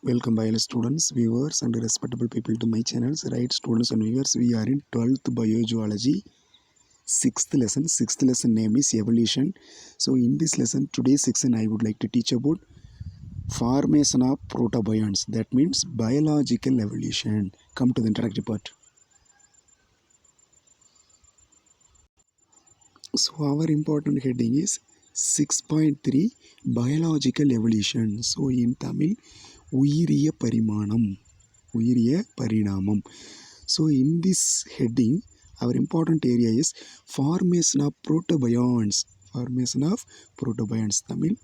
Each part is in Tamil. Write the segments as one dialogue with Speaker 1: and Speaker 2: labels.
Speaker 1: Welcome biology students, viewers and respectable people to my channels. Right students and viewers, we are in 12th biogeology 6th lesson name is evolution. So in this lesson, today's section I would like to teach about formation of protobions, that means biological evolution. Come to the introductory part. So our important heading is 6.3 biological evolution. So in Tamil, உயிரிய பரிணாமம். So in this heading, our important area is formation of protobions. Tamil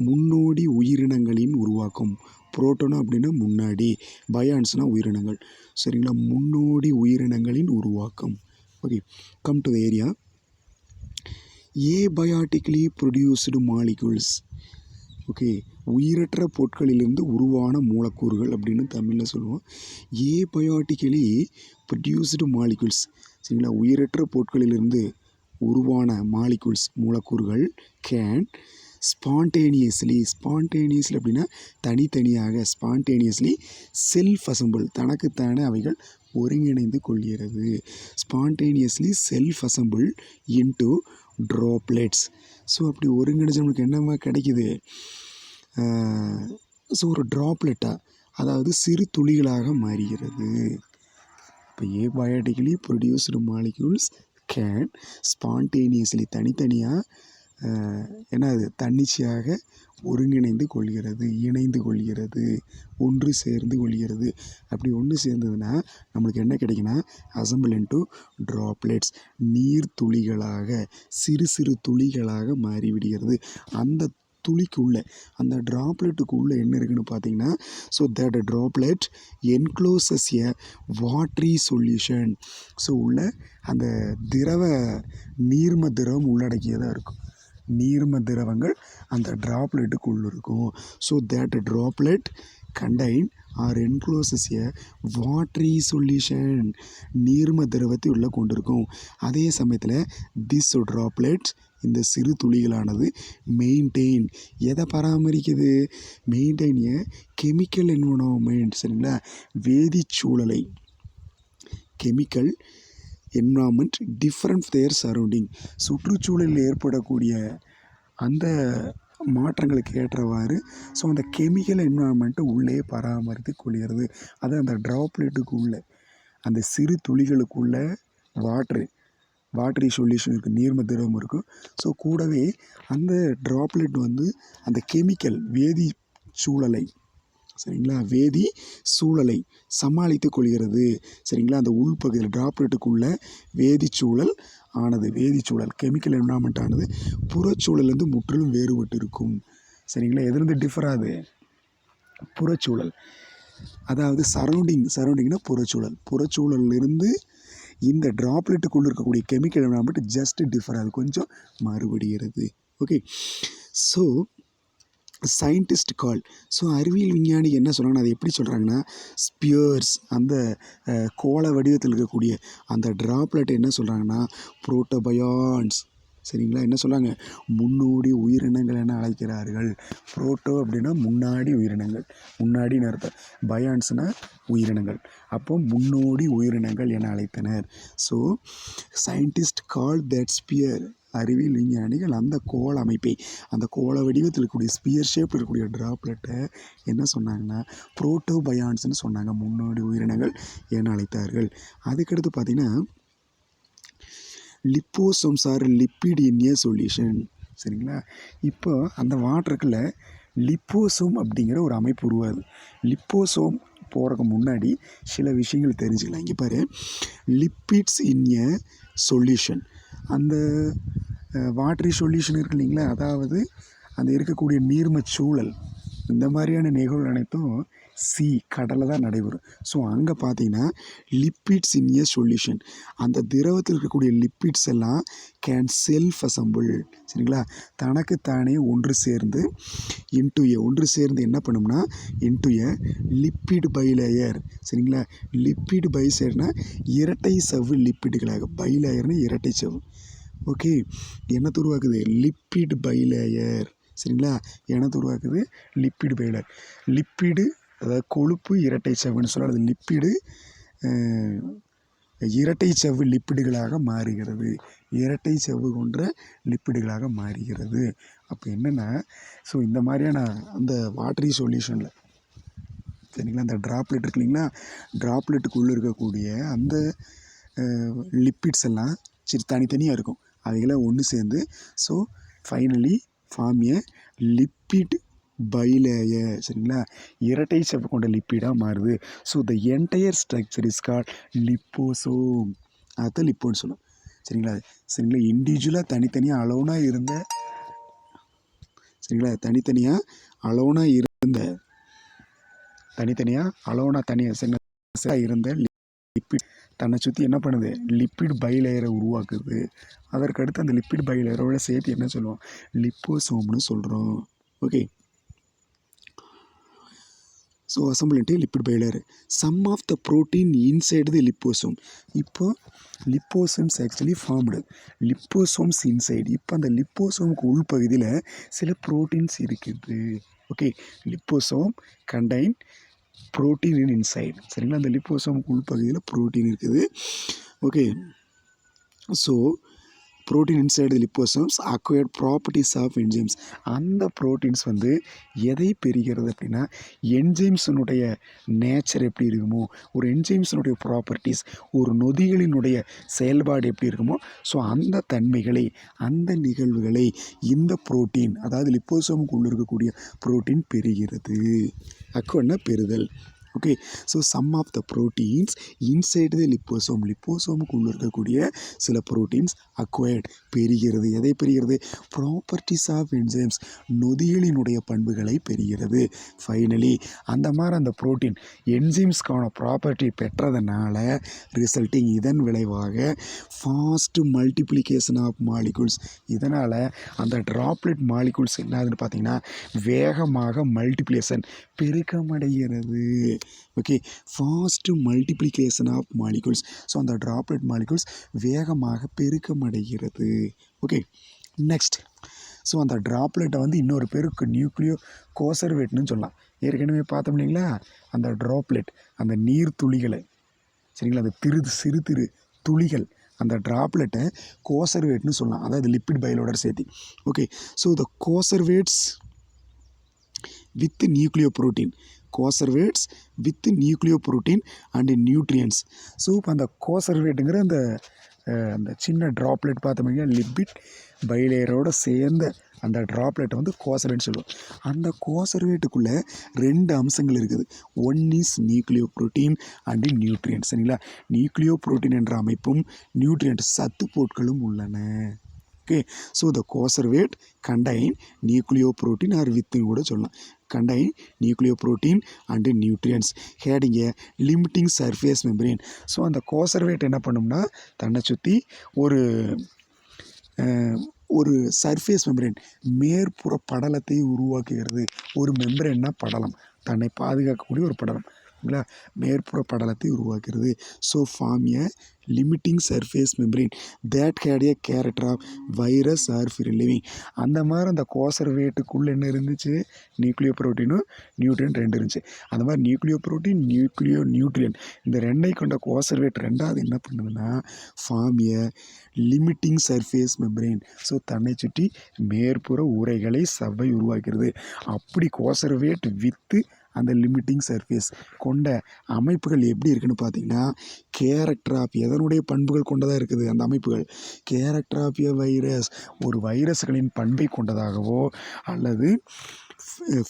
Speaker 1: முன்னோடி உயிரினங்களின் உருவாக்கம். புரோட்டோனா அப்படின்னா முன்னாடி, பயான்ஸ்னா உயிரினங்கள். சரிங்களா, முன்னோடி உயிரினங்களின் உருவாக்கம். Okay, come to the area. Abiotically produced molecules. Okay, உயிரற்ற பொருட்களிலிருந்து உருவான மூலக்கூறுகள் அப்படின்னு தமிழில் சொல்லுவோம். Abiotically produced molecules. சரிங்களா, உயிரற்ற பொருட்களிலிருந்து உருவான மாலிகுல்ஸ் மூலக்கூறுகள் கேன் ஸ்பான்டேனியஸ்லி அப்படின்னா தனித்தனியாக, ஸ்பான்டேனியஸ்லி செல்ஃப் அசம்பிள் தனக்குத்தானே அவைகள் ஒருங்கிணைந்து கொள்கிறது. Spontaneously self assemble into droplets. So அப்படி ஒருங்கிணைச்சு நம்மளுக்கு என்னமா கிடைக்குது? ஸோ ஒரு ட்ராப்லெட்டாக, அதாவது சிறு துளிகளாக மாறுகிறது. இப்போ ஏபயாட்டிக்கலி ப்ரொடியூஸ்டு மாலிக்யூல்ஸ் கேன் ஸ்பான்டேனியஸ்லி தனித்தனியாக என்னது தன்னிச்சையாக ஒருங்கிணைந்து கொள்கிறது, இணைந்து கொள்கிறது, ஒன்று சேர்ந்து கொள்கிறது. அப்படி ஒன்று சேர்ந்ததுன்னா நம்மளுக்கு என்ன கிடைக்குன்னா அசம்பிள் இன்டு ட்ராப்லெட்ஸ், நீர் துளிகளாக, சிறு சிறு துளிகளாக மாறிவிடுகிறது. அந்த துளிக்குள்ளே, அந்த ட்ராப்லெட்டுக்குள்ளே என்ன இருக்குன்னு பார்த்தீங்கன்னா, so that droplet encloses a watery solution. So உள்ள அந்த நீர்ம திரவம் உள்ளடக்கியதாக இருக்கும். நீர்ம திரவங்கள் அந்த ட்ராப்லெட்டுக்குள்ளே இருக்கும். So that droplet contain or encloses a watery solution, நீர்ம திரவத்தை உள்ளே கொண்டிருக்கும். அதே சமயத்தில் திஸ் ட்ராப்லெட், இந்த சிறு துளிகளானது மெயின்டைன், எதை பராமரிக்குது? Maintain a chemical environment. சரிங்களா, வேதிச்சூழலை, chemical environment different their surrounding, சுற்றுச்சூழலில் ஏற்படக்கூடிய அந்த மாற்றங்களுக்கு ஏற்றவாறு ஸோ அந்த கெமிக்கல் என்விரான்மெண்ட்டை உள்ளே பராமரித்து கொள்கிறது. அது அந்த ட்ராப்லெட்டுக்கு உள்ள, அந்த சிறு துளிகளுக்குள்ள வாட்ரி சொல்யூஷன் இருக்குது, நீர்ம திரவம் இருக்கும். ஸோ கூடவே அந்த ட்ராப்லெட் அந்த கெமிக்கல் வேதி சூழலை, சரிங்களா, வேதி சூழலை சமாளித்து கொள்கிறது. சரிங்களா, அந்த உள்பகுதியில் ட்ராப்லெட்டுக்குள்ள வேதிச்சூழல் கெமிக்கல் என்விரான்மெண்ட் ஆனது புறச்சூழலேருந்து முற்றிலும் வேறுபட்டு இருக்கும். சரிங்களா, எதுலேருந்து டிஃபர் ஆகுது? புறச்சூழல், அதாவது சரௌண்டிங்னா புறச்சூழலிருந்து இந்த ட்ராப்லெட்டுக்குள்ளே இருக்கக்கூடிய கெமிக்கல் என்விரான்மெண்ட் ஜஸ்ட் டிஃபர் ஆகுது, கொஞ்சம் மாறுபடுகிறது. ஓகே, ஸோ சயின்டிஸ்ட் கால், ஸோ அறிவியல் விஞ்ஞானி என்ன சொல்கிறாங்கன்னா, அதை எப்படி சொல்கிறாங்கன்னா, ஸ்பியர்ஸ், அந்த கோள வடிவத்தில் இருக்கக்கூடிய அந்த ட்ராப்லெட் என்ன சொல்கிறாங்கன்னா புரோட்டோபயான்ஸ். சரிங்களா, என்ன சொல்கிறாங்க? முன்னோடி உயிரினங்கள் என அழைக்கிறார்கள். புரோட்டோ அப்படின்னா முன்னாடி உயிரினங்கள், முன்னாடின்னு அர்த்தம். பயான்ஸ்னால் உயிரினங்கள், அப்போ முன்னோடி உயிரினங்கள் என அழைத்தனர். So scientist call that sphere, அறிவியல் விஞ்ஞானிகள் அந்த கோள அமைப்பை, அந்த கோள வடிவத்தில் இருக்கக்கூடிய ஸ்பியர் ஷேப் இருக்கக்கூடிய ட்ராப்லெட்டை என்ன சொன்னாங்கன்னா புரோட்டோபயான்ஸ்னு சொன்னாங்க, முன்னோடி உயிரினங்கள் என அழைத்தார்கள். அதுக்கடுத்து பார்த்திங்கன்னா liposomes are lipid in a solution. சரிங்களா, இப்போ அந்த வாட்டருக்குள்ள லிப்போசோம் அப்படிங்கிற ஒரு அமைப்பு உருவாகுது. லிப்போசோம் போகிறதுக்கு முன்னாடி சில விஷயங்கள் தெரிஞ்சுக்கலாம். இங்கே பாரு, லிப்பிட்ஸ் இன் எ சொல்யூஷன், அந்த வாட்டரி சொல்யூஷன் இருக்கு இல்லைங்களா, அதாவது அந்த இருக்கக்கூடிய நீர்ம சூழல், இந்த மாதிரியான நிகழ்வு அனைத்தும் கடலில் தான் நடைபெறும். ஸோ அங்கே பார்த்தீங்கன்னா லிப்பிட்ஸ் இன் எ சொல்யூஷன், அந்த திரவத்தில் இருக்கக்கூடிய லிப்பிட்ஸ் எல்லாம் கேன் செல்ஃப் அசம்பிள். சரிங்களா, தனக்குத்தானே ஒன்று சேர்ந்து என்ன பண்ணும்னா இன்டு எ லிப்பிட் பைலேயர். சரிங்களா, லிப்பிட் பைலேயர்னா இரட்டை சவ்வு லிப்பிடுகளாக, பைலேயர்னு இரட்டை சவ்வு. ஓகே, என்ன உருவாக்குது? Lipid bilayer. சரிங்களா, எனது உருவாக்குது லிப்பிடு பைலர். லிப்பிடு அதாவது கொழுப்பு இரட்டை சவ்வுன்னு சொல்ல, அது லிப்பிடு இரட்டை சவ்வு லிப்பிடுகளாக மாறுகிறது. இரட்டை சவ்வு கொண்ட லிப்பிடுகளாக மாறுகிறது. அப்போ என்னென்னா, ஸோ இந்த மாதிரியான அந்த வாட்டரி சொல்யூஷனில் சரிங்களா, அந்த ட்ராப்லெட் இருக்கு இல்லைங்களா, ட்ராப்லெட்டுக்குள்ளே இருக்கக்கூடிய அந்த லிப்பிட்ஸ் எல்லாம் சரி தனித்தனியாக இருக்கும். அவைகளாம் ஒன்று சேர்ந்து ஸோ ஃபைனலி ஃபார்ம் ஏ லிப்பிட் பைலேயர். சரிங்களா, இரட்டை சவ்வு கொண்ட லிப்பிடாக மாறுது. So the entire structure is called லிப்போசோம். அதுதான் லிப்போன்னு சொல்லுவோம். சரிங்களா, இண்டிவிஜுவலாக தனித்தனியாக அலோனாக இருந்த லிப்பிட் தன்னை சுற்றி என்ன பண்ணுது, லிப்பிட் பைலேயரை உருவாக்குது. அதற்கடுத்து அந்த லிப்பிட் பைலேயரோட சேர்த்து என்ன சொல்லுவோம், லிப்போசோம்னு சொல்கிறோம். Okay, so assemble into lipid bilayer. Some of the protein inside the liposome. இப்போ liposomes actually formed, liposomes inside. இப்போ அந்த லிப்போசோமுக்கு உள்பகுதியில் சில ப்ரோட்டீன்ஸ் இருக்குது. Okay, liposome contain protein in inside. சரிங்களா, அந்த லிப்போசோமுக்கு உள்பகுதியில் ப்ரோட்டீன் இருக்குது. Okay, so protein inside liposomes acquired properties of enzymes. அந்த ப்ரோட்டீன்ஸ் வந்து எதை பெறுகிறது அப்படின்னா, என்ஜைம்ஸினுடைய நேச்சர் எப்படி இருக்குமோ, ஒரு என்ஜைம்ஸினுடைய ப்ராப்பர்ட்டிஸ், ஒரு நொதிகளினுடைய செயல்பாடு எப்படி இருக்குமோ, ஸோ அந்த தன்மைகளை, அந்த நிகழ்வுகளை இந்த ப்ரோட்டீன், அதாவது லிப்போசோமுக்கு உள்ள இருக்கக்கூடிய ப்ரோட்டீன் பெறுகிறது. அக்வன்னா பெறுதல். Okay, so some of the proteins inside the liposome. லிப்போசோமுக்கு உள்ள இருக்கக்கூடிய சில ப்ரோட்டீன்ஸ் அக்வயர்ட் பெறுகிறது. எதை பெறுகிறது, ப்ராப்பர்ட்டிஸ் ஆஃப் என்ஜைம்ஸ், நொதிகளினுடைய பண்புகளை பெறுகிறது. ஃபைனலி அந்த மாதிரி அந்த ப்ரோட்டீன் என்ஜைம்ஸ்க்கான ப்ராப்பர்ட்டி பெற்றதுனால ரிசல்ட்டிங், இதன் விளைவாக ஃபாஸ்ட் மல்டிப்ளிகேஷன் ஆஃப் மாலிகூல்ஸ். இதனால் அந்த ட்ராப்லெட் மாலிகூல்ஸ் என்ன ஆகுதுன்னு பார்த்தீங்கன்னா, வேகமாக மல்டிப்ளிகேஷன், பெருக்கமடைகிறது. Okay, fast multiplication of molecules. So அந்த ட்ராப்லெட் மாலிகூல்ஸ் வேகமாக பெருக்கமடைகிறது. ஓகே, நெக்ஸ்ட், ஸோ அந்த ட்ராப்லெட்டை வந்து இன்னொரு பேருக்கு நியூக்ளியோ கோசர்வேட்னு சொல்லலாம். ஏற்கனவே பார்த்தோம் இல்லைங்களா, அந்த ட்ராப்லெட், அந்த நீர் துளிகளை, சரிங்களா, அந்த சிறு துளிகள், அந்த ட்ராப்லெட்டை கோசர்வேட்னு சொல்லலாம். அதாவது லிப்பிட் பைலோட சேர்த்து. Okay, so the coacervates with nucleoprotein, coacervates with nucleoprotein and nutrients. So இப்போ அந்த கோசர்வேட்டுங்கிற அந்த சின்ன ட்ராப்லெட் பார்த்தோம்னா லிப்பிட் பைலேயரோடு சேர்ந்த அந்த ட்ராப்லெட்டை வந்து கோசர்வேட்னு சொல்லுவோம். அந்த கோசர்வேட்டுக்குள்ளே 2 அம்சங்கள் இருக்குது. One is nucleoprotein and nutrients. சரிங்களா, நியூக்ளியோப்ரோட்டீன் என்ற அமைப்பும் நியூட்ரியன்ட் சத்து பொருட்களும் உள்ளன. Okay, so the coacervate contain nucleoprotein or வித்துன்னு கூட சொல்லலாம். கண்டைன் நியூக்ளியோப்ரோட்டீன் அண்டு நியூட்ரியன்ஸ் ஹேடிங் a limiting surface membrane. So அந்த கோசர்வேட் என்ன பண்ணும்னா, தன்னை சுற்றி ஒரு சர்ஃபேஸ் மெம்பரேன், மேற்புற படலத்தை உருவாக்குகிறது. ஒரு மெம்பரேன்னா படலம், தன்னை பாதுகாக்கக்கூடிய ஒரு படலம், மேற்புற படலத்தை உருவாக்குகிறது. So form a limiting surface membrane that had a character of virus or free living. அந்த மாதிரி அந்த கோசர்வேட்டுக்குள்ளே என்ன இருந்துச்சு, நியூக்ளியோப்ரோட்டீனும் நியூட்ரியன் 2 இருந்துச்சு. அந்த மாதிரி நியூக்ளியோப்ரோட்டீன், நியூட்ரியன் இந்த 2ஐ கொண்ட கோசர்வேட் 2வது என்ன பண்ணுதுன்னா, form a limiting surface membrane. So தன்னை சுற்றி மேற்புற உறைகளை சவ்வை உருவாக்கிறது. அப்படி கோசர்வேட் வித்து அந்த லிமிட்டிங் சர்ஃபேஸ் கொண்ட அமைப்புகள் எப்படி இருக்குன்னு பார்த்தீங்கன்னா, கேரக்டர் ஆஃப், எதனுடைய பண்புகள் கொண்டதாக இருக்குது அந்த அமைப்புகள், கேரக்டர் ஆஃப் ஏ வைரஸ், ஒரு வைரஸ்களின் பண்பை கொண்டதாகவோ அல்லது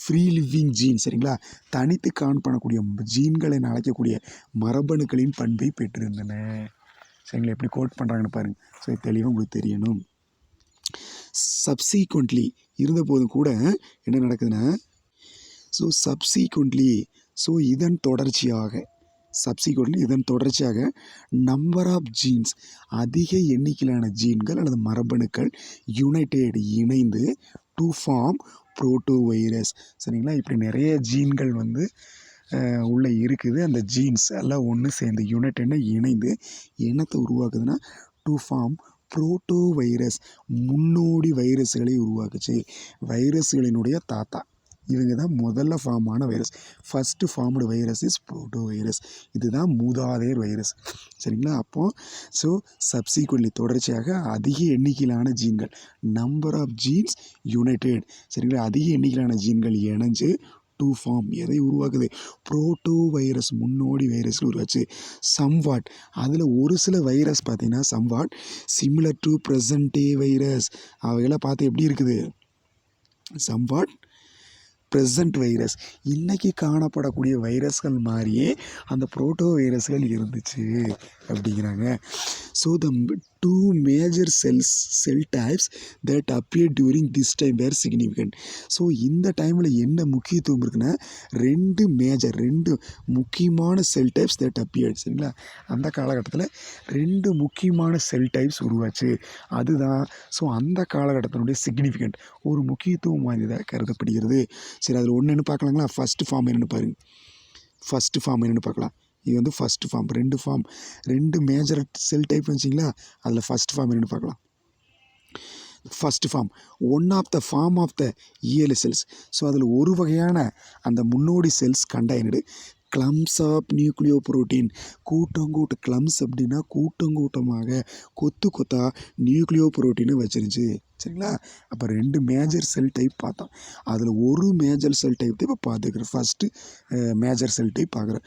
Speaker 1: ஃப்ரீ லிவிங் ஜீன், சரிங்களா, தனித்து காணப்படக்கூடிய ஜீன்களை அழைக்கக்கூடிய மரபணுக்களின் பண்பை பெற்றிருந்தன. சரிங்களா, எப்படி கோட் பண்ணுறாங்கன்னு பாருங்கள். ஸோ தெளிவாக உங்களுக்கு தெரியணும். சப்சீக்வெண்ட்லி இருந்தபோதும் கூட என்ன நடக்குதுன்னா, ஸோ இதன் தொடர்ச்சியாக நம்பர் ஆஃப் ஜீன்ஸ், அதிக எண்ணிக்கையிலான ஜீன்கள் அல்லது மரபணுக்கள் இணைந்து டு ஃபார்ம் புரோட்டோ வைரஸ். சரிங்களா, இப்படி நிறைய ஜீன்கள் வந்து உள்ளே இருக்குது. அந்த ஜீன்ஸ் எல்லாம் ஒன்று சேர்ந்து இணைந்து என்னத்தை உருவாக்குதுன்னா, டு ஃபார்ம் புரோட்டோ வைரஸ், முன்னோடி வைரஸ்களை உருவாக்குச்சு. வைரஸ்களினுடைய தாத்தா, இவங்க தான் முதல்ல ஃபார்ம் ஆன virus. First formed virus is proto virus. இதுதான் மூதாதையர் வைரஸ். சரிங்களா? அப்போது ஸோ சப்சீக்வெண்ட்லி தொடர்ச்சியாக அதிக எண்ணிக்கையிலான ஜீன்கள், நம்பர் ஆஃப் ஜீன்ஸ் யுனைடெட், சரிங்களா, அதிக எண்ணிக்கையிலான ஜீன்கள் இணைஞ்சு டு ஃபார்ம் எதை உருவாக்குது? புரோட்டோ வைரஸ், முன்னோடி வைரஸ் உருவாச்சு. சம்வாட், அதில் ஒரு சில வைரஸ் பார்த்தீங்கன்னா somewhat similar to present day virus. அவைகளாம் பார்த்து எப்படி இருக்குது? சம்வாட் ப்ரெசன்ட் வைரஸ், இன்றைக்கி காணப்படக்கூடிய வைரஸ்கள் மாதிரியே அந்த புரோட்டோ வைரஸ்கள் இருந்துச்சு அப்படிங்கிறாங்க. So the two major cell types that appear during this time were significant. So இந்த டைமில் என்ன முக்கியத்துவம் இருக்குன்னா ரெண்டு முக்கியமான செல் டைப்ஸ் தட் அப்பியர்ட். சரிங்களா? அந்த காலகட்டத்தில் ரெண்டு முக்கியமான செல் டைப்ஸ் உருவாச்சு. அதுதான் ஸோ அந்த காலகட்டத்தினுடைய சிக்னிஃபிகண்ட், ஒரு முக்கியத்துவம் வாய்ந்ததாக கருதப்படுகிறது. சரி, அதில் ஒன்று என்ன பார்க்கலாங்களா? ஃபஸ்ட்டு ஃபார்ம் என்னென்னு பாருங்கள். ஃபஸ்ட்டு ஃபார்ம் என்னென்னு பார்க்கலாம். இது வந்து ஃபஸ்ட்டு ஃபார்ம். ரெண்டு மேஜர் செல் டைப் வச்சிங்களா, அதில் ஃபஸ்ட் ஃபார்ம் என்னென்னு பார்க்கலாம். First form one of the form of the early cells. So அதில் ஒரு வகையான அந்த முன்னோடி cells contained clumps of Nucleo protein. Clumps அப்படின்னா கூட்டமாக கொத்தா நியூக்ளியோ புரோட்டீனை வச்சிருந்துச்சு. சரிங்களா? அப்போ ரெண்டு மேஜர் செல் டைப் பார்த்தோம். அதில் ஒரு மேஜர் செல் டைப் இப்போ பார்த்துக்கிறோம். ஃபஸ்ட்டு மேஜர் செல் டைப் பார்க்குறேன்.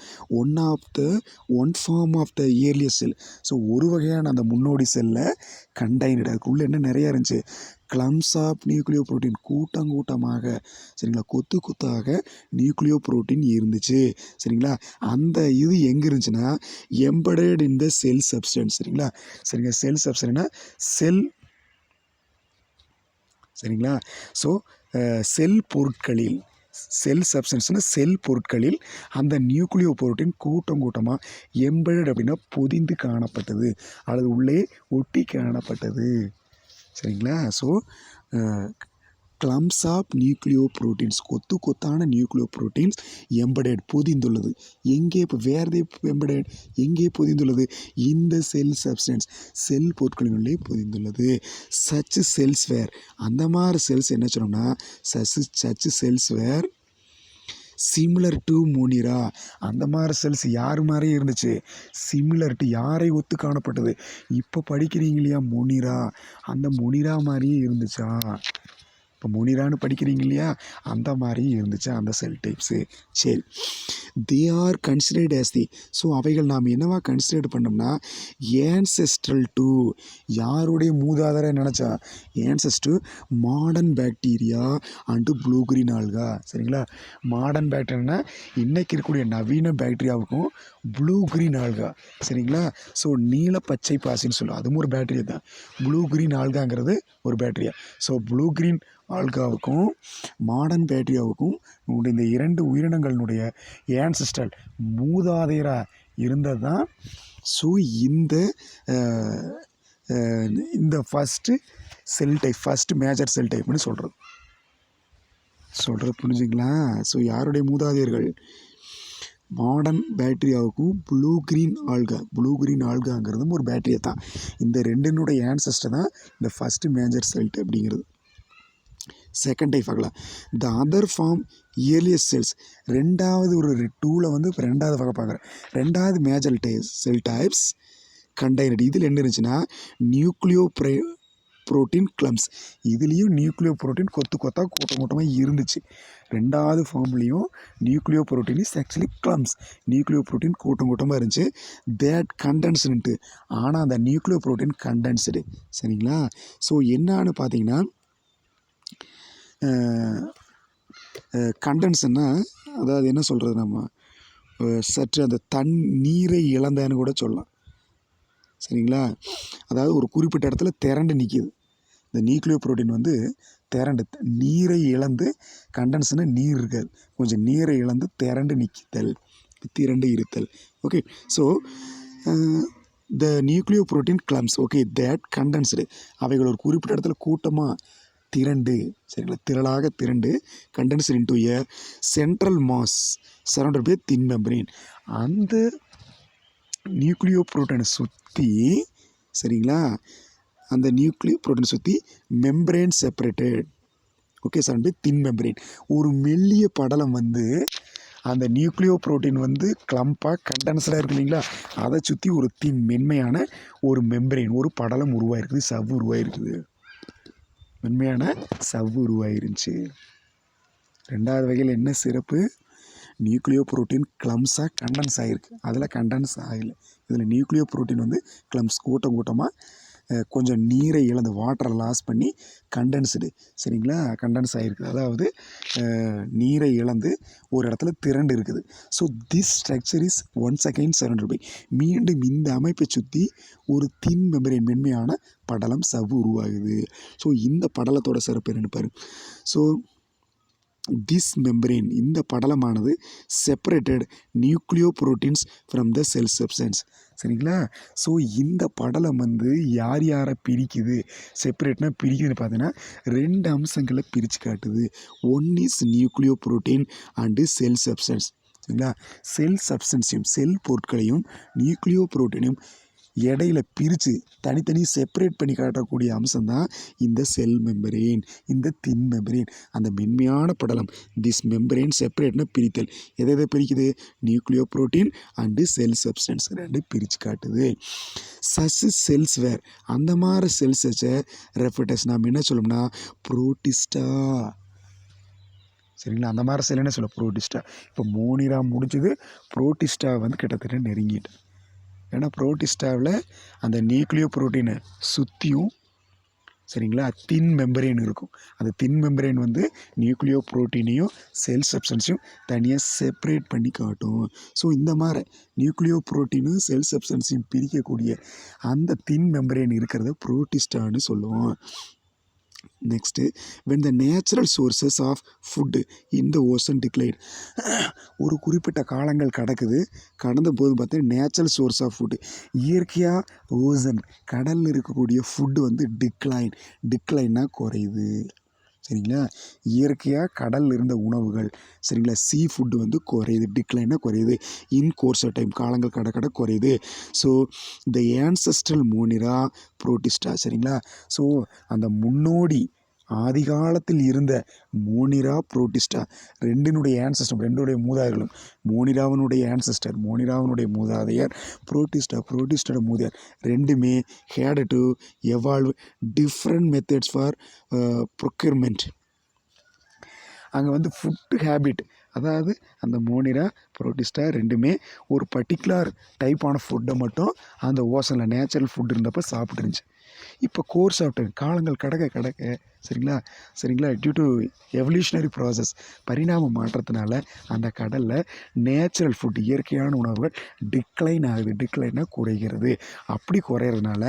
Speaker 1: One form of the earliest cell. So ஒரு வகையான அந்த முன்னோடி செல்லில் கண்டைனடு, அதுக்குள்ளே என்ன நிறையா இருந்துச்சு? கிளம்ஸ் ஆஃப் நியூக்ளியோ புரோட்டீன், கூட்டமாக, சரிங்களா, கொத்தாக நியூக்ளியோ புரோட்டீன் இருந்துச்சு. சரிங்களா? அந்த இது எங்கே இருந்துச்சுன்னா எம்படட் இன் த செல் சப்ஸ்டன்ஸ். சரிங்களா? செல் சப்ஸ்டன்ஸ்னா சரிங்களா? ஸோ செல் பொருட்களில், செல் சப்ஸ்டன்ஸ்னால் செல் பொருட்களில் அந்த நியூக்ளியோ புரோட்டீன் கூட்டமாக எம்படட் அப்படின்னா பொதிந்து காணப்பட்டது அல்லது உள்ளே ஒட்டி காணப்பட்டது. சரிங்களா? So clumps of nucleo proteins, கொத்தான நியூக்ளியோ புரோட்டீன்ஸ் எம்படட் பொதிந்துள்ளது. எங்கே? இப்போ வேறு எம்படட் எங்கே பொதிந்துள்ளது? இந்த செல் சப்ஸ்டன்ஸ், செல் பொருட்களினுள்ளே பொதிந்துள்ளது. சச் செல்ஸ் வேர், அந்த மாதிரி செல்ஸ் என்ன சொன்னோம்னா such cells were similar to Monera. அந்த மாதிரி செல்ஸ் யார் மாதிரியே இருந்துச்சு? சிமிலர் டு, யாரை ஒத்து காணப்பட்டது? இப்போ படிக்கிறீங்க இல்லையா மொனிரா, அந்த மொனிரா மாதிரியே இருந்துச்சா? இப்போ மொனிரான்னு படிக்கிறீங்க இல்லையா, அந்த மாதிரி இருந்துச்சு அந்த செல் டைப்ஸு. சரி, they are considered as the, so அவைகள் நாம் என்னவா கன்சிடர் பண்ணோம்னா ஏன்செஸ்ட்ரல் டு, யாருடைய மூதாதார நினச்சா? Ancestor modern bacteria and blue green algae. சரிங்களா? மாடர்ன் பாக்டீரியானா இன்றைக்கி இருக்கக்கூடிய நவீன பாக்டீரியாவுக்கும் ப்ளூ கிரீன் ஆல்கா, சரிங்களா, ஸோ நீல பச்சை பாசின்னு சொல்லுவோம், அதுவும் ஒரு பாக்டீரியா தான். ப்ளூ கிரீன் ஆல்காங்கிறது ஒரு பாக்டீரியா. ஸோ ப்ளூ கிரீன் ஆல்காவுக்கும் மாடர்ன் பாக்டீரியாவுக்கும் இந்த இரண்டு உயிரினங்களினுடைய ஏன்செஸ்ட்ரல் மூதாதையராக இருந்தது தான். ஸோ இந்த first cell type, first major cell டைப்னு சொல்கிறது புரிஞ்சுங்களா? ஸோ யாருடைய மூதாதையர்கள்? மாடர்ன் பாக்டீரியாவுக்கும் ப்ளூ கிரீன் ஆல்காங்கிறதும் ஒரு பாக்டீரியா தான். இந்த ரெண்டினுடைய ஆன்செஸ்டர் தான் இந்த ஃபஸ்ட்டு மேஜர் செல் டைப் அப்படிங்கிறது. செகண்ட் டைப் ஆகலாம். The other form earliest cells, ரெண்டாவது ஒரு டூவில் வந்து இப்போ ரெண்டாவது வகை பார்க்குறேன். ரெண்டாவது மேஜர் செல் டைப்ஸ் கண்டைனட். இதில் என்ன இருந்துச்சுன்னா நியூக்ளியோ புரோட்டீன் கிளம்ஸ். இதுலேயும் நியூக்ளியோ புரோட்டீன் கூட்டமாக இருந்துச்சு. ரெண்டாவது ஃபார்ம்லேயும் nucleo protein is actually clumps. Nucleo protein கூட்டமாக இருந்துச்சு. தேட் கண்டென்ஸ்டு, ஆனால் அந்த நியூக்ளியோ புரோட்டீன் கண்டென்ஸ்டு. சரிங்களா? ஸோ என்னான்னு பார்த்தீங்கன்னா கண்டென்ஸ்னா அதாவது என்ன சொல்கிறது, நம்ம சற்று அந்த நீரை இழந்தேன்னு கூட சொல்லலாம். சரிங்களா? அதாவது ஒரு குறிப்பிட்ட இடத்துல திரண்டு நிற்கிது. இந்த நியூக்ளியோ புரோட்டீன் வந்து திரண்டு நீரை இழந்து, கண்டென்ஸ்னால் நீர் இருக்காது, கொஞ்சம் நீரை இழந்து திரண்டு இருத்தல். Okay, so the nucleo protein clumps, okay, that condensed, அவைகள் ஒரு குறிப்பிட்ட இடத்துல கூட்டமாக திரண்டு, சரிங்களா, திரளாக திரண்டு condensed into a central mass surrounded by thin membrane. அந்த நியூக்ளியோ புரோட்டீனை சுற்றி, சரிங்களா, அந்த நியூக்ளியோ புரோட்டீனை சுற்றி membrane separated, okay surround thin membrane. ஒரு மெல்லிய படலம் வந்து அந்த நியூக்ளியோ புரோட்டீன் வந்து கிளம்பாக கண்டென்ஸ்டாக இருக்கு இல்லைங்களா, அதை சுற்றி ஒரு தின் மென்மையான ஒரு மெம்பரேன் ஒரு படலம் உருவாயிருக்குது, சவ்வு உருவாயிருக்குது, மென்மையான சவ்வு உருவாயிருந்துச்சு. ரெண்டாவது வகையில் என்ன சிறப்பு, நியூக்ளியோ புரோட்டீன் கிளம்ஸாக கண்டென்ஸ் ஆகிருக்கு, அதில் கண்டென்ஸ் ஆகலை. இதில் நியூக்ளியோ புரோட்டீன் வந்து கிளம்ஸ் கூட்டமாக கொஞ்சம் நீரை இழந்து வாட்டரை லாஸ் பண்ணி கண்டென்ஸ்டு, சரிங்களா, கண்டென்ஸ் ஆகிருக்குது. அதாவது நீரை இழந்து ஒரு இடத்துல திரண்டு இருக்குது. So this structure is once again surrounded by, மீண்டும் இந்த அமைப்பை சுற்றி ஒரு தின் மெம்பரேன் மென்மையான படலம் சவ்வு உருவாகுது. ஸோ இந்த படலத்தோட சிறப்பு என்னென்னு பாருங்க. ஸோ திஸ் மெம்பரேன், இந்த படலமானது separated nucleo proteins from the cell substance, சரிங்களா. ஸோ இந்த படலம் வந்து யார் யாரை பிரிக்குது, செப்பரேட்னா பிரிக்குதுன்னு பார்த்தீங்கன்னா 2 அம்சங்களை பிரித்து காட்டுது. One is Nucleo protein and cell substance, சரிங்களா. செல் சப்ஸ்டன்ஸையும் செல் பொருட்களையும் நியூக்ளியோ புரோட்டீனையும் இடையில பிரித்து தனித்தனி செப்பரேட் பண்ணி காட்டக்கூடிய அம்சம்தான் இந்த செல் மெம்பரேன், இந்த தின் மெம்பரேன், அந்த மென்மையான படலம். திஸ் மெம்பரேன் செப்பரேட்னா பிரித்தல், எதை பிரிக்குது, nucleo protein and cell substance 2 பிரித்து காட்டுது. சஸ் செல்ஸ் வேர், அந்த மாதிரி செல்ஸ் வச்ச ரெஃபர்டஸ் நாம் என்ன சொல்லணும்னா புரோட்டிஸ்டா, சரிங்களா. அந்த மாதிரி செல் என்ன சொல்ல புரோட்டிஸ்டா. இப்போ மோனிரா முடிஞ்சது, புரோட்டிஸ்டா வந்து கிட்டத்தட்ட நெருங்கிட்டு. ஏன்னா புரோட்டிஸ்டாவில் அந்த நியூக்ளியோ புரோட்டீனை சுற்றியும், சரிங்களா, தின் மெம்பரேன் இருக்கும். அந்த தின் மெம்பரேன் வந்து நியூக்ளியோ புரோட்டீனையும் செல் சப்ஸ்டன்ஸையும் தனியாக செப்பரேட் பண்ணி காட்டும். ஸோ இந்த மாதிரி நியூக்ளியோ புரோட்டீனும் செல் சப்ஸ்டன்ஸையும் பிரிக்கக்கூடிய அந்த தின் மெம்பரேன் இருக்கிறத புரோட்டிஸ்டான்னு சொல்லுவோம். Next, when the natural sources of food in the ocean decline, ஒரு குறிப்பிட்ட காலங்கள் கடந்த போது பார்த்தீங்கன்னா நேச்சுரல் சோர்ஸ் ஆஃப் ஃபுட்டு, இயற்கையாக ஓசன் கடலில் இருக்கக்கூடிய ஃபுட்டு வந்து டிக்ளைன்னா குறையுது, சரிங்களா. இயற்கையாக கடலில் இருந்த உணவுகள், சரிங்களா, சீ ஃபுட்டு வந்து குறையுது, டிக்ளைனாக குறையுது. இன் கோர்ஸ் ஆஃப் டைம், காலங்கள் கடை குறையுது. ஸோ த ஆன்செஸ்ட்ரல் மோனிரா புரோட்டிஸ்டா, சரிங்களா. ஸோ அந்த முன்னோடி ஆதி காலத்தில் இருந்த மோனிரா புரோட்டிஸ்டா, ரெண்டினுடைய மூதாதையர்களும், மோனிராவனுடைய ஆன்செஸ்டர், மோனிராவனுடைய மூதாதையர், புரோட்டிஸ்டோட மூதாதையர், ரெண்டுமே had to evolve different methods for procurement. அங்கே வந்து ஃபுட்டு ஹேபிட், அதாவது அந்த மோனிரா புரோட்டிஸ்டா ரெண்டுமே ஒரு பர்டிகுலர் டைப்பான ஃபுட்டை மட்டும் அந்த ஓசனில் நேச்சுரல் ஃபுட் இருந்தப்போ சாப்பிட்டுருந்துச்சு. இப்போ கோர்ஸ் ஆஃப் டைம், காலங்கள் கடக்க, சரிங்களா, டியூ டு எவல்யூஷனரி ப்ராசஸ், பரிணாம மாற்றத்தினால அந்த கடலில் நேச்சுரல் ஃபுட், இயற்கையான உணவுகள் டிக்ளைனா குறைகிறது. அப்படி குறையிறதுனால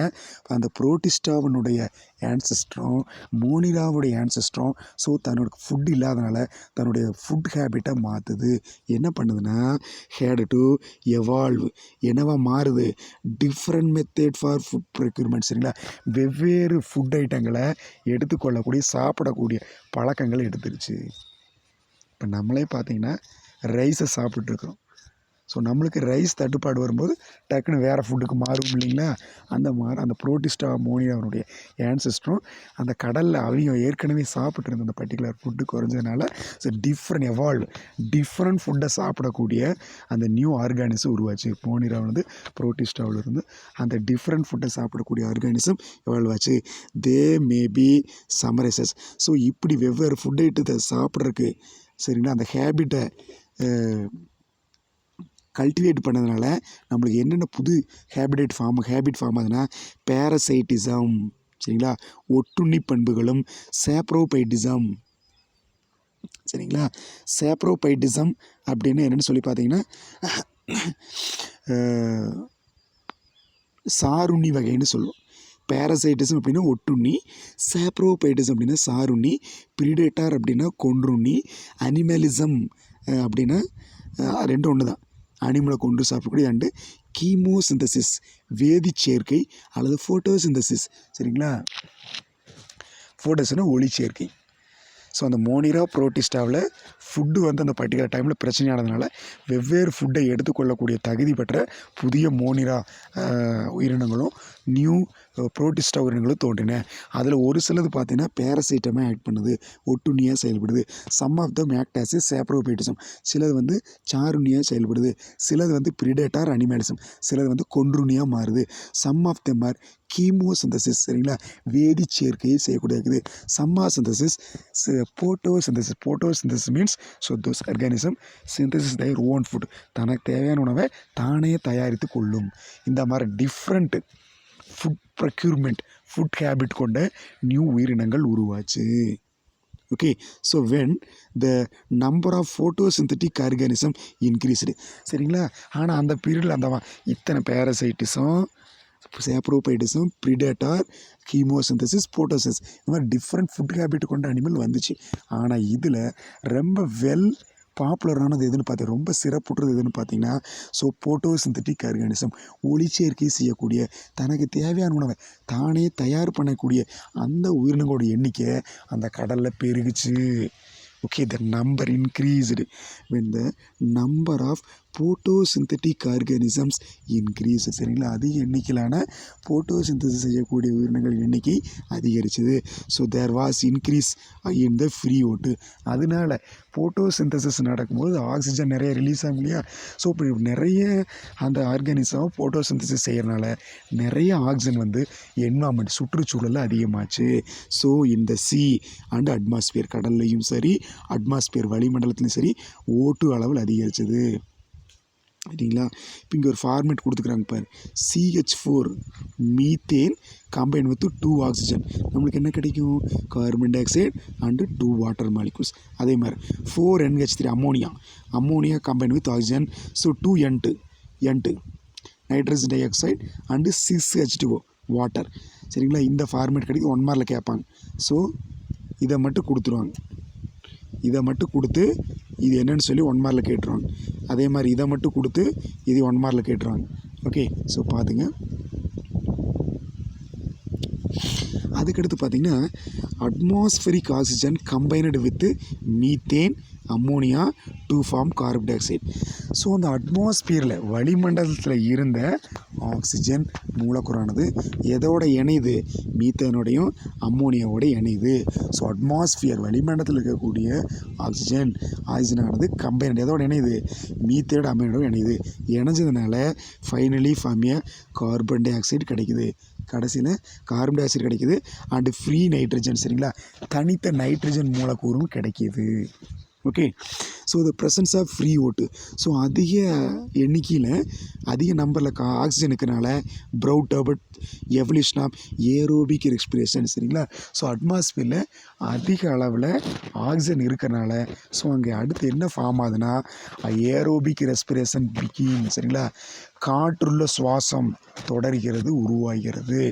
Speaker 1: அந்த புரோட்டிஸ்டாவினுடைய ஆன்செஸ்டரும் மோனிராவுடைய ஆன்செஸ்டரும் ஸோ தன்னோட ஃபுட் இல்லாதனால தன்னுடைய ஃபுட் ஹேபிட்டை மாற்றுது. என்ன பண்ணுதுன்னா ஹேட் டு எவால்வ், என்னவா மாறுது, different method for food procurement, சரிங்களா. வெவ்வேறு ஃபுட் ஐட்டங்களை எடுத்துக்கொள்ளக்கூடிய சாப்பிடக்கூடிய பழக்கங்களை எடுத்துருச்சு. இப்போ நம்மளே பார்த்திங்கன்னா ரைஸை சாப்பிட்டுருக்குறோம். ஸோ நம்மளுக்கு ரைஸ் தட்டுப்பாடு வரும்போது டக்குன்னு வேறு ஃபுட்டுக்கு மாறும் இல்லைங்களா. அந்த மாதிரி அந்த புரோட்டிஸ்டா மோனிராவனுடைய ஆன்செஸ்டரும் அந்த கடலில் அவங்க ஏற்கனவே சாப்பிட்டு இருந்த அந்த பர்டிகுலர் ஃபுட்டு குறைஞ்சதுனால ஸோ டிஃப்ரெண்ட் ஃபுட்டை சாப்பிடக்கூடிய அந்த நியூ ஆர்கானிசம் உருவாச்சு. மோனிரா வந்து புரோட்டிஸ்டாவில் இருந்து அந்த டிஃப்ரெண்ட் ஃபுட்டை சாப்பிடக்கூடிய ஆர்கானிசம் எவால்வ் ஆச்சு. தே மேபி சமரைசஸ். ஸோ இப்படி வெவ்வேறு ஃபுட் ஐட்டத்தை சாப்பிட்றதுக்கு, சரிங்களா, அந்த ஹேபிட்டை கல்டிவேட் பண்ணதுனால நம்மளுக்கு என்னென்ன புது ஹேபிட் ஃபார்ம் ஆகுதுன்னா பேரசைட்டிசம், சரிங்களா, ஒட்டுண்ணி பண்புகளும் சாப்ரோபைட்டிசம், சரிங்களா. சாப்ரோபைட்டிசம் அப்படின்னு என்னென்னு சொல்லி பார்த்தீங்கன்னா சாருண்ணி வகைன்னு சொல்லுவோம். பேரசைட்டிசம் அப்படின்னா ஒட்டுண்ணி, சாப்ரோபைட்டிசம் அப்படின்னா சாருண்ணி, பிரிடேட்டார் அப்படின்னா கொன்றுண்ணி, அனிமலிசம் அப்படின்னா ரெண்டும் ஒன்று தான், அனிமலை கொண்டு சாப்பிடக்கூடிய. அண்டு கீமோசிந்தசிஸ், வேதிச்சேர்க்கை அல்லது ஃபோட்டோசிந்தசிஸ், சரிங்களா. ஃபோட்டோஸ்னால் ஒளி சேர்க்கை. ஸோ அந்த மோனிரா புரோட்டிஸ்டாவில் ஃபுட்டு வந்து அந்த பர்டிகுலர் டைமில் பிரச்சனையானதுனால வெவ்வேறு ஃபுட்டை எடுத்துக்கொள்ளக்கூடிய தகுதி பெற்ற புதிய மோனிரா உயிரினங்களும் நியூ புரோட்டிஸ்டா உயிரினங்களும் தோன்றின. அதில் ஒரு சிலது பார்த்தீங்கன்னா பேரசைட்டமாக ஆக்ட் பண்ணுது, ஒட்டுண்ணியாக செயல்படுது. Some of the act as a saprophytism, சிலது வந்து சாருண்ணியாக செயல்படுது, சிலது வந்து பிரிடேட்டார் அனிமலிசம், சிலது வந்து கொன்றுண்ணியாக மாறுது. Some of them are chemosynthesis, சரிங்களா, வேதி சேர்க்கையை செய்யக்கூடியது. சம்மாசிந்தசிஸ், photosynthesis means so those organism synthesis their own food, தனக்கு தேவையான உணவை தானே தயாரித்து கொள்ளும். இந்த மாதிரி different food procurement, food habit கொண்ட நியூ உயிரினங்கள் உருவாச்சு. Okay, so when the number of photosynthetic organism increased, சரிங்களா. ஆனால் அந்த பீரியடில் அந்த இத்தனை பேரசைட்டிஸும் சாப்ரோபைட்டிசம், பிரிடேட்டார், கீமோசிந்தசிஸ், போட்டோசிஸ், இந்த மாதிரி டிஃப்ரெண்ட் ஃபுட் ஹேபிட் கொண்ட அனிமல் வந்துச்சு. ஆனால் இதில் ரொம்ப வெல் பாப்புலரானது எதுன்னு பார்த்தீங்க, ரொம்ப சிறப்புற்றது எதுன்னு பார்த்தீங்கன்னா ஸோ போட்டோசிந்தட்டிக் ஆர்கானிசம், ஒளிச்சேர்க்கை செய்யக்கூடிய, தனக்கு தேவையான உணவை தானே தயார் பண்ணக்கூடிய அந்த உயிரினங்களோட எண்ணிக்கை அந்த கடலில் பெருகுச்சு. Okay, the number increased when the number of photosynthetic organisms increased, சரிங்களா. அதிக எண்ணிக்கையிலான போட்டோசிந்தசிஸ் செய்யக்கூடிய உயிரினங்கள் எண்ணிக்கை அதிகரிச்சுது. So there was increase in the free ஓட்டு. அதனால போட்டோசிந்தசிஸ் நடக்கும்போது ஆக்சிஜன் நிறைய ரிலீஸ் ஆகும் இல்லையா. ஸோ இப்போ நிறைய அந்த ஆர்கானிசம் போட்டோசிந்தசிஸ் செய்கிறனால நிறைய ஆக்சிஜன் வந்து என்வாமெண்ட் சுற்றுச்சூழலில் அதிகமாச்சு. ஸோ இந்த சி அண்ட் அட்மாஸ்பியர், கடல்லையும் சரி அட்மாஸ்பியர் வளிமண்டலத்துலையும் சரி ஓட்டு அளவில் அதிகரிச்சது. சரிங்களா. இப்போ இங்கே ஒரு ஃபார்மேட் கொடுத்துக்கிறாங்க பாரு, CH4 methane combine with 2 oxygen, நம்மளுக்கு என்ன கிடைக்கும், carbon di oxide and 2 water molecules. அதே மாதிரி 4NH3 ammonia combine with oxygen, so 2N2 nitrogen di oxide and 6H2O water. சரிங்களா. இந்த ஃபார்மேட் கிடைக்கும், 1 மார்க்கில் கேட்பாங்க. ஸோ இதை மட்டும் கொடுத்துருவாங்க, இதை மட்டும் கொடுத்து இது என்னன்னு சொல்லி 1 மார்க்கில் கேட்டுருவாங்க. அதே மாதிரி இதை மட்டும் கொடுத்து இது 1 மார்க்கில் கேட்டுருவாங்க. ஓகே, ஸோ பார்த்துங்க. அதுக்கடுத்து பார்த்திங்கன்னா atmospheric oxygen combined with methane ammonia to form carbon dioxide. So அந்த அட்மாஸ்பியரில் வளிமண்டலத்தில் இருந்த ஆக்சிஜன் மூலக்கூறானது எதோட இணையுது, மீத்தேனோடையும் அம்மோனியாவோட இணையுது. ஸோ அட்மாஸ்பியர் வளிமண்டலத்தில் இருக்கக்கூடிய ஆக்சிஜனானது கம்பைன் எதோட இணையுது, மீத்தேனோட அம்மோனியோட இணையுது. இணைஞ்சதுனால finally form a carbon dioxide கிடைக்குது. கடைசியில் கார்பன் டை ஆக்சைடு கிடைக்குது அண்டு ஃப்ரீ நைட்ரஜன், சரிங்களா, தனித்த நைட்ரஜன் மூலக்கூறும் கிடைக்கிது. Okay, so the presence of free O two. So அதிக எண்ணிக்கையில் அதிக நம்பரில் ஆக்சிஜன் இருக்கிறனால brought about evolution of aerobic respiration, சரிங்களா. ஸோ அட்மாஸ்பியரில் அதிக அளவில் ஆக்சிஜன் இருக்கிறனால ஸோ அங்கே அடுத்து என்ன ஃபார்ம் ஆகுதுன்னா ஏரோபிக் ரெஸ்பிரேஷன் பிகின், சரிங்களா, காற்றுள்ள சுவாசம் தொடர்கிறது, உருவாகிறது.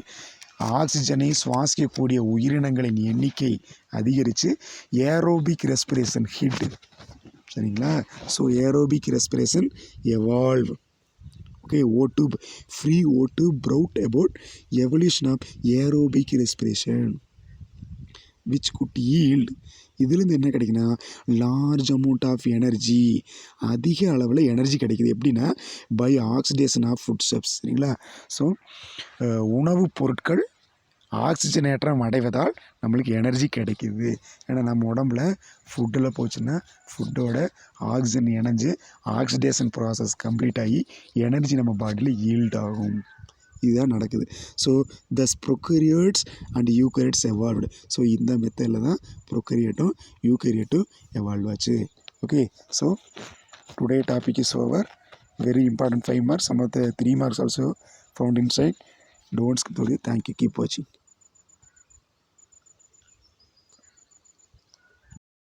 Speaker 1: ஆக்சிஜனை சுவாசிக்கக்கூடிய உயிரினங்களின் எண்ணிக்கை அதிகரித்து ஏரோபிக் ரெஸ்பிரேஷன் ஹிட், சரிங்களா. So aerobic respiration evolve. Okay, O2 free O2 brought about evolution of aerobic respiration which could yield, இதுலேருந்து என்ன கிடைக்குன்னா லார்ஜ் அமௌண்ட் ஆஃப் எனர்ஜி, அதிக அளவில் எனர்ஜி கிடைக்குது. எப்படின்னா by oxidation of food steps, சரிங்களா. ஸோ உணவுப் பொருட்கள் ஆக்சிஜனேற்றம் அடைவதால் நம்மளுக்கு எனர்ஜி கிடைக்கிது. ஏன்னா நம்ம உடம்புல ஃபுட்டில் போச்சுன்னா ஃபுட்டோட ஆக்சிஜன் இணைஞ்சு ஆக்சிடேஷன் ப்ராசஸ் கம்ப்ளீட் ஆகி எனர்ஜி நம்ம பாடியில் ஈல்ட் ஆகும். இதுதான் நடக்குது. So thus prokaryotes and eukaryotes evolved. So இந்த மெத்தடில் தான் ப்ரொக்கரியேட்டும் யூகரியேட்டும் எவால்வ் ஆச்சு. Okay, so today topic is over. Very important 5 marks. Some of the 3 marks also found inside. Don't skip the video. Thank you. Keep watching.